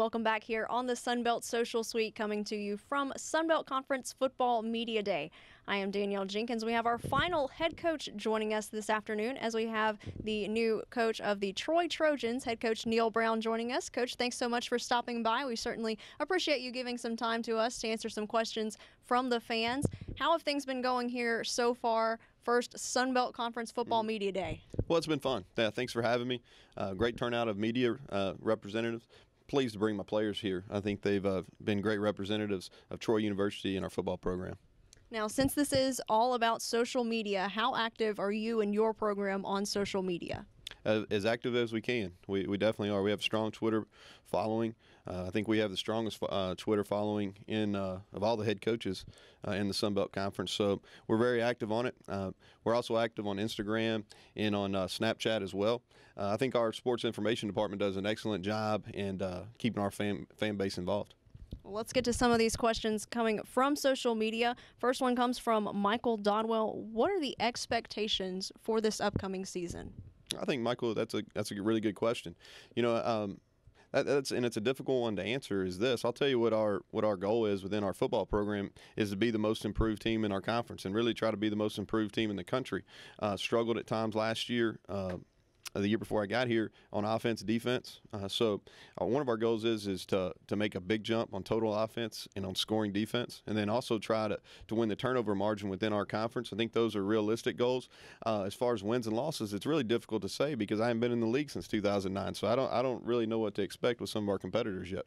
Welcome back here on the Sunbelt Social Suite, coming to you from Sunbelt Conference Football Media Day. I am Danielle Jenkins. We have our final head coach joining us this afternoon as we have the new coach of the Troy Trojans, head coach Neal Brown, joining us. Coach, thanks so much for stopping by. We certainly appreciate you giving some time to us to answer some questions from the fans. How have things been going here so far? First Sunbelt Conference Football Media Day. Well, it's been fun. Yeah, thanks for having me. Great turnout of media representatives. Pleased to bring my players here. I think they've been great representatives of Troy University and our football program. Now, since this is all about social media, how active are you and your program on social media? As active as we can. We definitely are. We have a strong Twitter following. I think we have the strongest Twitter following of all the head coaches in the Sunbelt Conference. So we're very active on it. We're also active on Instagram and on Snapchat as well. I think our sports information department does an excellent job in keeping our fan base involved. Well, let's get to some of these questions coming from social media. First one comes from Michael Dodwell. What are the expectations for this upcoming season? I think, Michael, that's a really good question. You know, it's a difficult one to answer. Is this? I'll tell you what our goal is within our football program is to be the most improved team in our conference and really try to be the most improved team in the country. Struggled at times last year. The year before I got here on offense, defense. So one of our goals is to make a big jump on total offense and on scoring defense, and then also try to win the turnover margin within our conference. I think those are realistic goals. As far as wins and losses, it's really difficult to say because I haven't been in the league since 2009, so I don't really know what to expect with some of our competitors yet.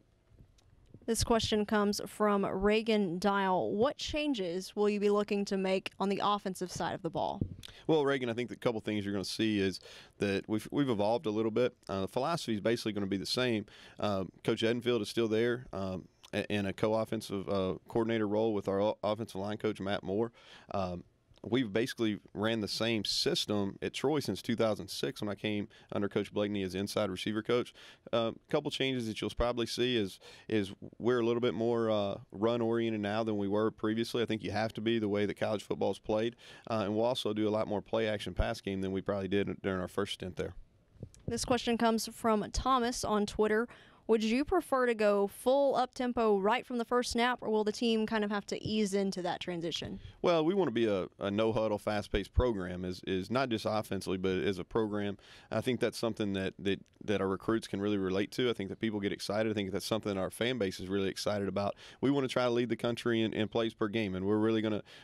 This question comes from Reagan Dial. What changes will you be looking to make on the offensive side of the ball? Well, Reagan, I think the couple things you're going to see is that we've evolved a little bit. The philosophy is basically going to be the same. Coach Edenfield is still there in a co-offensive coordinator role with our offensive line coach, Matt Moore. We've basically ran the same system at Troy since 2006 when I came under Coach Blakeney as inside receiver coach. A couple changes that you'll probably see is we're a little bit more run-oriented now than we were previously. I think you have to be the way that college football is played. And we'll also do a lot more play-action pass game than we probably did during our first stint there. This question comes from Thomas on Twitter. Would you prefer to go full up-tempo right from the first snap, or will the team kind of have to ease into that transition? Well, we want to be a no-huddle, fast-paced program, is not just offensively, but as a program. I think that's something that our recruits can really relate to. I think that people get excited. I think that's something that our fan base is really excited about. We want to try to lead the country in plays per game, and we're really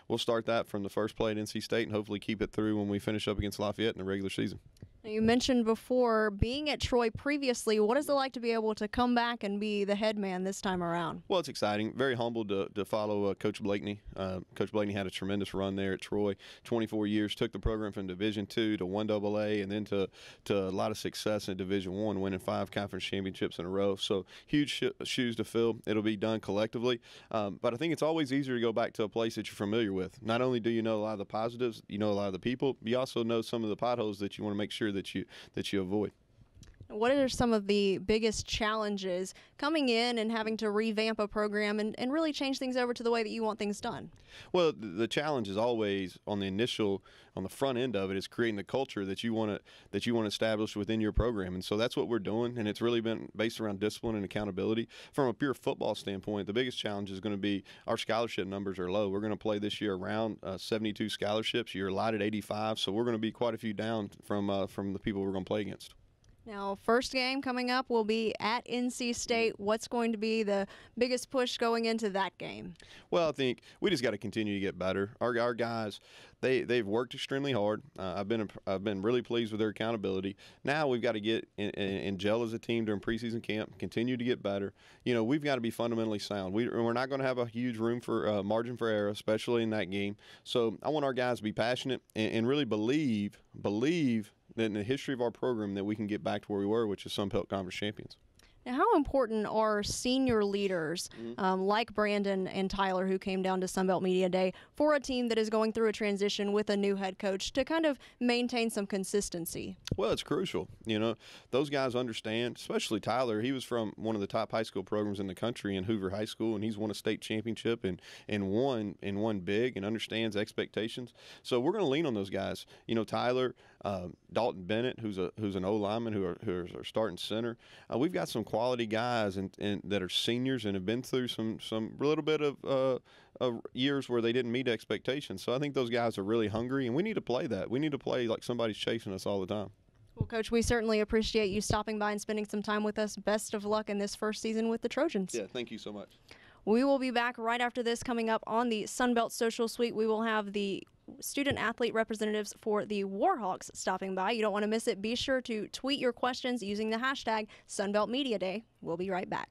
we'll start that from the first play at NC State and hopefully keep it through when we finish up against Lafayette in the regular season. Now, you mentioned before being at Troy previously. What is it like to be able to come back and be the head man this time around? Well, it's exciting. Very humbled to follow Coach Blakeney. Coach Blakeney had a tremendous run there at Troy. 24 years, took the program from Division II to 1AA, and then to a lot of success in Division I, winning 5 conference championships in a row. So huge shoes to fill. It'll be done collectively. But I think it's always easier to go back to a place that you're familiar with. Not only do you know a lot of the positives, you know a lot of the people, but you also know some of the potholes that you want to make sure that you avoid. What are some of the biggest challenges coming in and having to revamp a program and really change things over to the way that you want things done? Well, the challenge is always on the front end of it is creating the culture that you want to establish within your program, and so that's what we're doing. And it's really been based around discipline and accountability. From a pure football standpoint, the biggest challenge is going to be our scholarship numbers are low. We're going to play this year around 72 scholarships. You're allotted 85, so we're going to be quite a few down from the people we're going to play against. Now, first game coming up will be at NC State. What's going to be the biggest push going into that game? Well, I think we just got to continue to get better. Our guys, they've worked extremely hard. I've been really pleased with their accountability. Now we've got to get and gel as a team during preseason camp. Continue to get better. You know, we've got to be fundamentally sound. We're not going to have a huge room for margin for error, especially in that game. So I want our guys to be passionate and really believe that in the history of our program that we can get back to where we were, which is Sunbelt Conference champions. Now, how important are senior leaders like Brandon and Tyler, who came down to Sunbelt Media Day, for a team that is going through a transition with a new head coach to kind of maintain some consistency? Well, it's crucial. You know, those guys understand, especially Tyler. He was from one of the top high school programs in the country in Hoover High School, and he's won a state championship and won big and understands expectations. So we're going to lean on those guys. You know, Tyler, Dalton Bennett, who's an O lineman, who's our starting center. We've got some quality guys and that are seniors and have been through some little bit of years where they didn't meet expectations. So I think those guys are really hungry, and we need to play that. We need to play like somebody's chasing us all the time. Well, Coach, we certainly appreciate you stopping by and spending some time with us. Best of luck in this first season with the Trojans. Yeah, thank you so much. We will be back right after this. Coming up on the Sunbelt Social Suite, we will have the student-athlete representatives for the Warhawks stopping by. You don't want to miss it. Be sure to tweet your questions using the hashtag Sunbelt Media Day. We'll be right back.